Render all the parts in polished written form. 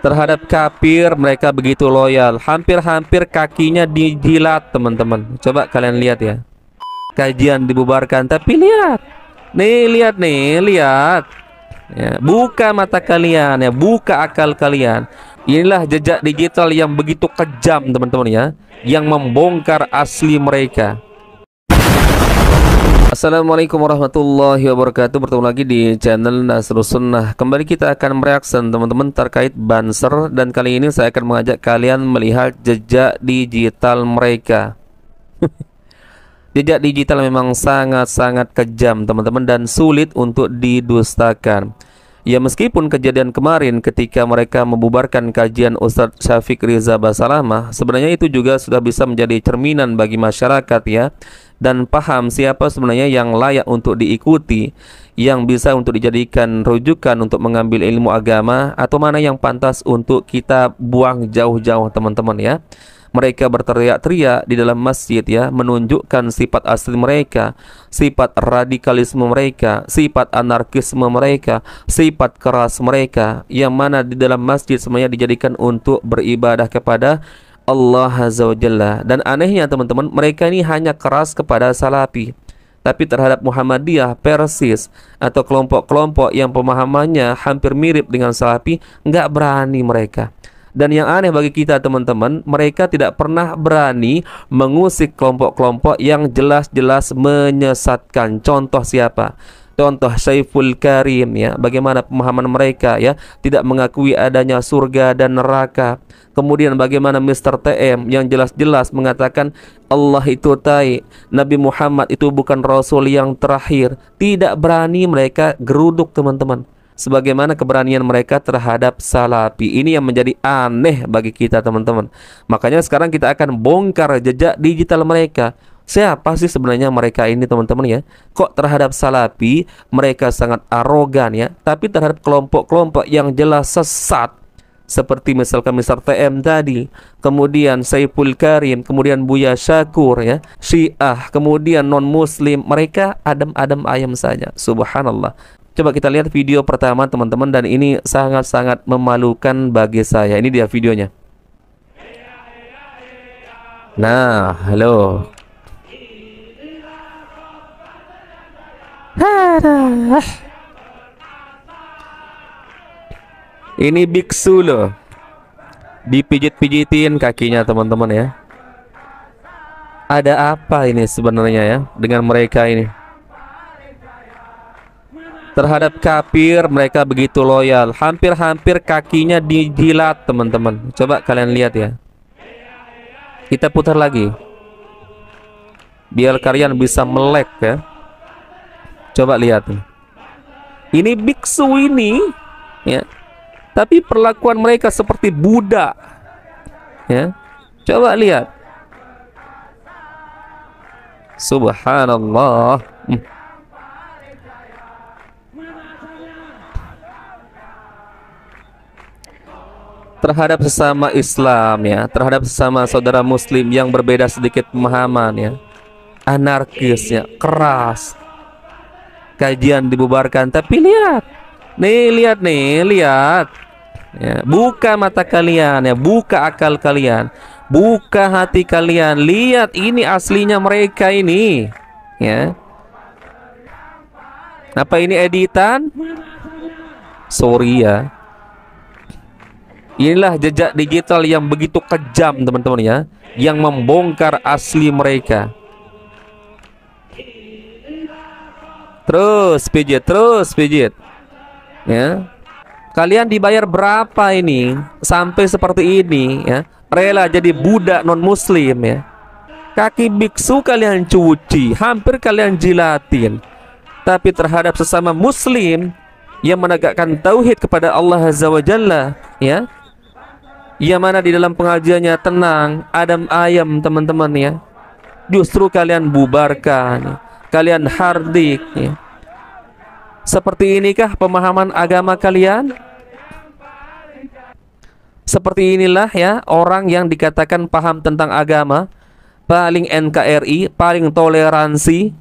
Terhadap kafir mereka begitu loyal, hampir-hampir kakinya dijilat teman-teman. Coba kalian lihat ya. Kajian dibubarkan, tapi lihat nih, lihat ya, buka mata kalian ya, buka akal kalian. Inilah jejak digital yang begitu kejam teman-teman ya, yang membongkar asli mereka. Assalamualaikum warahmatullahi wabarakatuh. Bertemu lagi di channel Nasrus Sunnah. Kembali kita akan mereaction teman-teman terkait Banser. Dan kali ini saya akan mengajak kalian melihat jejak digital mereka. Jejak digital memang sangat-sangat kejam teman-teman, dan sulit untuk didustakan. Ya, meskipun kejadian kemarin ketika mereka membubarkan kajian Ustadz Syafiq Riza Basalamah, sebenarnya itu juga sudah bisa menjadi cerminan bagi masyarakat ya, dan paham siapa sebenarnya yang layak untuk diikuti, yang bisa untuk dijadikan rujukan untuk mengambil ilmu agama, atau mana yang pantas untuk kita buang jauh-jauh teman-teman ya. Mereka berteriak-teriak di dalam masjid ya, menunjukkan sifat asli mereka, sifat radikalisme mereka, sifat anarkisme mereka, sifat keras mereka, yang mana di dalam masjid semuanya dijadikan untuk beribadah kepada Allah Azza wa Jalla. Dan anehnya teman-teman, mereka ini hanya keras kepada Salafi, tapi terhadap Muhammadiyah, Persis, atau kelompok-kelompok yang pemahamannya hampir mirip dengan Salafi, nggak berani mereka. Dan yang aneh bagi kita teman-teman, mereka tidak pernah berani mengusik kelompok-kelompok yang jelas-jelas menyesatkan. Contoh siapa? Contoh Syaiful Karim ya, bagaimana pemahaman mereka ya, tidak mengakui adanya surga dan neraka. Kemudian bagaimana Mr. TM yang jelas-jelas mengatakan Allah itu tai, Nabi Muhammad itu bukan Rasul yang terakhir. Tidak berani mereka geruduk teman-teman, sebagaimana keberanian mereka terhadap Salafi. Ini yang menjadi aneh bagi kita teman-teman. Makanya sekarang kita akan bongkar jejak digital mereka. Siapa sih sebenarnya mereka ini teman-teman ya? Kok terhadap Salafi mereka sangat arogan ya, tapi terhadap kelompok-kelompok yang jelas sesat, seperti misalkan Mr. TM tadi, kemudian Saiful Karim, kemudian Buya Syakur ya, Syiah, kemudian non-muslim, mereka adem-adem ayam saja. Subhanallah. Coba kita lihat video pertama teman-teman, dan ini sangat-sangat memalukan bagi saya. Ini dia videonya. Nah, halo. Ini biksu loh, dipijit-pijitin kakinya teman-teman ya. Ada apa ini sebenarnya ya dengan mereka ini? Terhadap kafir mereka begitu loyal, hampir-hampir kakinya dijilat teman-teman. Coba kalian lihat ya. Kita putar lagi biar kalian bisa melek ya. Coba lihat. Ini biksu ini ya, tapi perlakuan mereka seperti budak ya. Coba lihat. Subhanallah. Terhadap sesama Islam ya, terhadap sesama saudara muslim yang berbeda sedikit pemahaman ya, anarkis ya, keras. Kajian dibubarkan, tapi lihat ya, buka mata kalian ya, buka akal kalian, buka hati kalian. Lihat ini aslinya mereka ini ya. Apa ini editan? Sorry ya. Inilah jejak digital yang begitu kejam teman-teman ya, yang membongkar asli mereka. Terus pijit ya. Kalian dibayar berapa ini sampai seperti ini ya, rela jadi budak non muslim ya. Kaki biksu kalian cuci, hampir kalian jilatin, tapi terhadap sesama muslim yang menegakkan tauhid kepada Allah Azza wa Jalla ya, yang mana di dalam pengajiannya tenang, adem ayam teman-teman ya, justru kalian bubarkan, kalian hardik ya. Seperti inikah pemahaman agama kalian? Seperti inilah ya orang yang dikatakan paham tentang agama, paling NKRI, paling toleransi,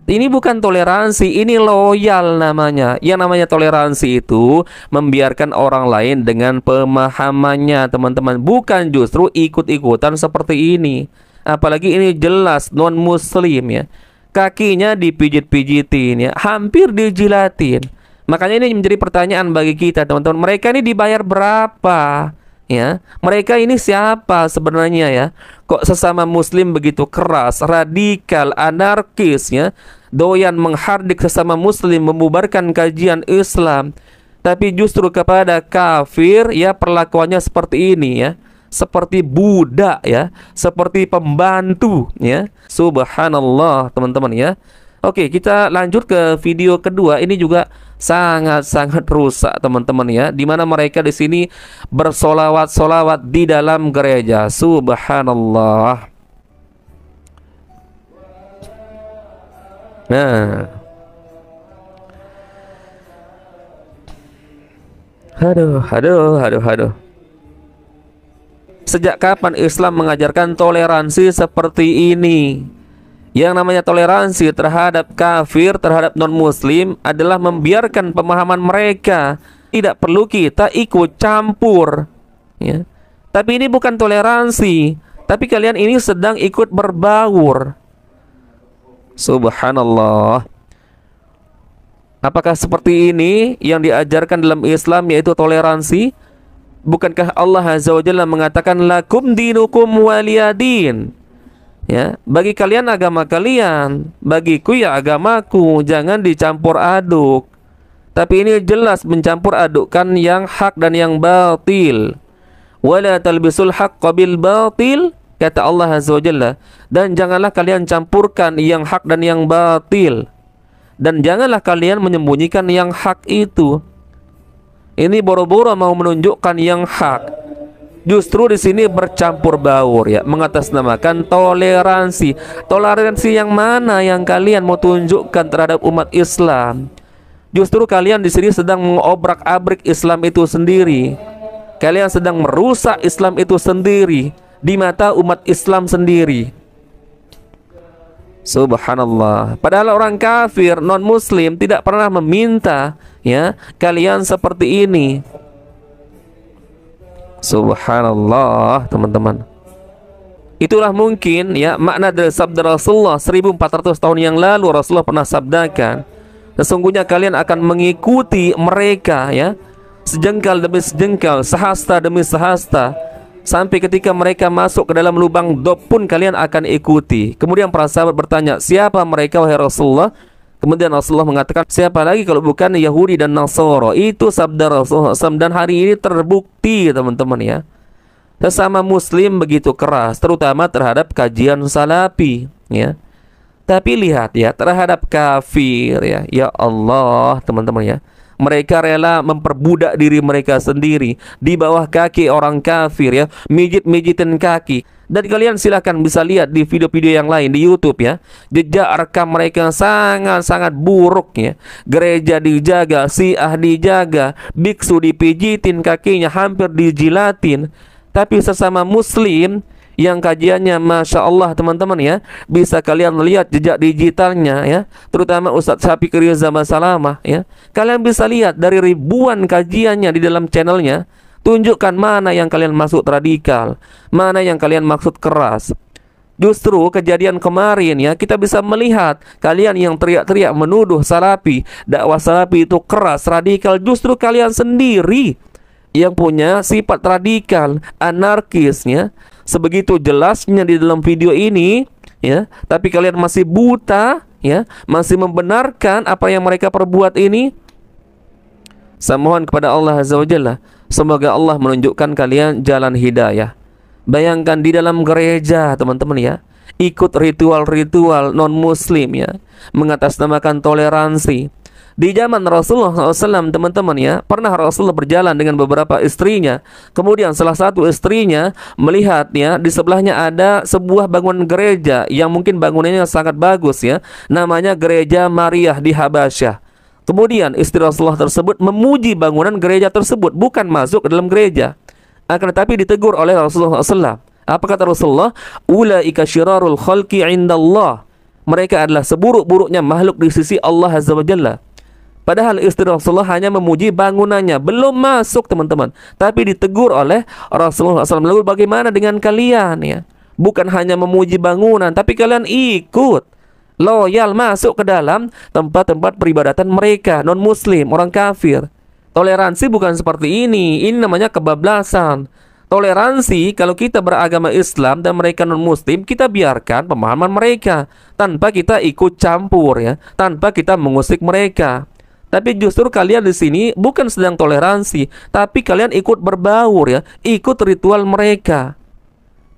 Ini bukan toleransi, ini loyal namanya. Yang namanya toleransi itu membiarkan orang lain dengan pemahamannya, teman-teman. Bukan justru ikut-ikutan seperti ini. Apalagi ini jelas non-muslim ya. Kakinya dipijit-pijitin ya, hampir dijilatin. Makanya ini menjadi pertanyaan bagi kita, teman-teman. Mereka ini dibayar berapa? Ya, mereka ini siapa sebenarnya ya? Kok sesama muslim begitu keras, radikal, anarkis ya, doyan menghardik sesama muslim, membubarkan kajian Islam, tapi justru kepada kafir ya perlakuannya seperti ini ya, seperti budak ya, seperti pembantu ya. Subhanallah, teman-teman ya. Oke, kita lanjut ke video kedua. Ini juga sangat-sangat rusak, teman-teman ya. Dimana mereka di sini bersolawat-solawat di dalam gereja. Subhanallah. Nah, aduh. Sejak kapan Islam mengajarkan toleransi seperti ini? Yang namanya toleransi terhadap kafir, terhadap non-muslim adalah membiarkan pemahaman mereka. Tidak perlu kita ikut campur ya. Tapi ini bukan toleransi, tapi kalian ini sedang ikut berbaur. Subhanallah. Apakah seperti ini yang diajarkan dalam Islam, yaitu toleransi? Bukankah Allah Azza wa Jalla mengatakan lakum dinukum waliyadin? Ya, bagi kalian agama kalian, bagiku ya agamaku, jangan dicampur aduk. Tapi ini jelas mencampur adukkan yang hak dan yang batil. Wala talbisul haqqa bil batil, kata Allah Azza wa Jalla. Dan janganlah kalian campurkan yang hak dan yang batil. Dan janganlah kalian menyembunyikan yang hak itu. Ini boro-boro mau menunjukkan yang hak, justru di sini bercampur baur ya, mengatasnamakan toleransi. Toleransi yang mana yang kalian mau tunjukkan terhadap umat Islam? Justru kalian di sini sedang mengobrak-abrik Islam itu sendiri. Kalian sedang merusak Islam itu sendiri di mata umat Islam sendiri. Subhanallah. Padahal orang kafir, non-muslim tidak pernah meminta ya kalian seperti ini. Subhanallah, teman-teman. Itulah mungkin ya makna dari sabda Rasulullah 1400 tahun yang lalu. Rasulullah pernah sabdakan, sesungguhnya kalian akan mengikuti mereka ya, sejengkal demi sejengkal, sehasta demi sehasta, sampai ketika mereka masuk ke dalam lubang dop pun kalian akan ikuti. Kemudian para sahabat bertanya, siapa mereka wahai Rasulullah? Kemudian Rasulullah mengatakan, siapa lagi kalau bukan Yahudi dan Nasara. Itu sabda Rasulullah SAW. Dan hari ini terbukti, teman-teman ya, sesama muslim begitu keras, terutama terhadap kajian salafi ya. Tapi lihat ya, terhadap kafir ya, ya Allah, teman-teman ya, mereka rela memperbudak diri mereka sendiri di bawah kaki orang kafir ya, mijit-mijitin kaki. Dan kalian silahkan bisa lihat di video-video yang lain di YouTube ya, jejak rekam mereka sangat-sangat buruk ya. Gereja dijaga, Syiah dijaga, biksu dipijitin kakinya, hampir dijilatin. Tapi sesama muslim yang kajiannya Masya Allah, teman-teman ya, bisa kalian lihat jejak digitalnya ya, terutama Ustadz Syafiq Riza Masalamah ya. Kalian bisa lihat dari ribuan kajiannya di dalam channelnya. Tunjukkan mana yang kalian maksud radikal, mana yang kalian maksud keras. Justru kejadian kemarin ya, kita bisa melihat kalian yang teriak-teriak menuduh salafi, dakwah salafi itu keras, radikal. Justru kalian sendiri yang punya sifat radikal, anarkisnya sebegitu jelasnya di dalam video ini ya, tapi kalian masih buta ya, masih membenarkan apa yang mereka perbuat ini. Saya mohon kepada Allah Azza wa Jalla, semoga Allah menunjukkan kalian jalan hidayah. Bayangkan di dalam gereja, teman-teman ya, ikut ritual-ritual non-muslim ya, mengatasnamakan toleransi. Di zaman Rasulullah SAW, teman-teman ya, pernah Rasulullah berjalan dengan beberapa istrinya. Kemudian salah satu istrinya melihat ya, di sebelahnya ada sebuah bangunan gereja yang mungkin bangunannya sangat bagus ya, namanya Gereja Maryah di Habasyah. Kemudian istri Rasulullah tersebut memuji bangunan gereja tersebut, bukan masuk ke dalam gereja. Akan tetapi ditegur oleh Rasulullah SAW. Apa kata Rasulullah? Ulaika syirarul khalqi indallah. Mereka adalah seburuk-buruknya makhluk di sisi Allah Azza wa Jalla. Padahal istri Rasulullah hanya memuji bangunannya, belum masuk teman-teman, tapi ditegur oleh Rasulullah SAW. Lalu bagaimana dengan kalian ya? Bukan hanya memuji bangunan, tapi kalian ikut loyal masuk ke dalam tempat-tempat peribadatan mereka, non-muslim, orang kafir. Toleransi bukan seperti ini namanya kebablasan. Toleransi kalau kita beragama Islam dan mereka non-muslim, kita biarkan pemahaman mereka tanpa kita ikut campur ya, tanpa kita mengusik mereka. Tapi justru kalian di sini bukan sedang toleransi, tapi kalian ikut berbaur ya, ikut ritual mereka.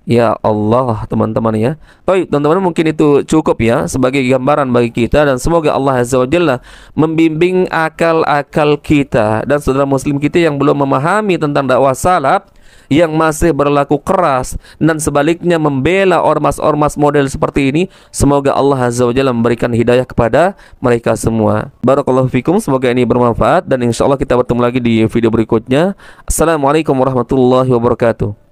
Ya Allah teman-teman ya. Baik teman-teman, mungkin itu cukup ya sebagai gambaran bagi kita, dan semoga Allah Azza wa Jalla membimbing akal-akal kita dan saudara muslim kita yang belum memahami tentang dakwah salaf, yang masih berlaku keras dan sebaliknya membela ormas-ormas model seperti ini. Semoga Allah Azza wa Jalla memberikan hidayah kepada mereka semua. Barakallahu fikum, semoga ini bermanfaat, dan insya Allah kita bertemu lagi di video berikutnya. Assalamualaikum warahmatullahi wabarakatuh.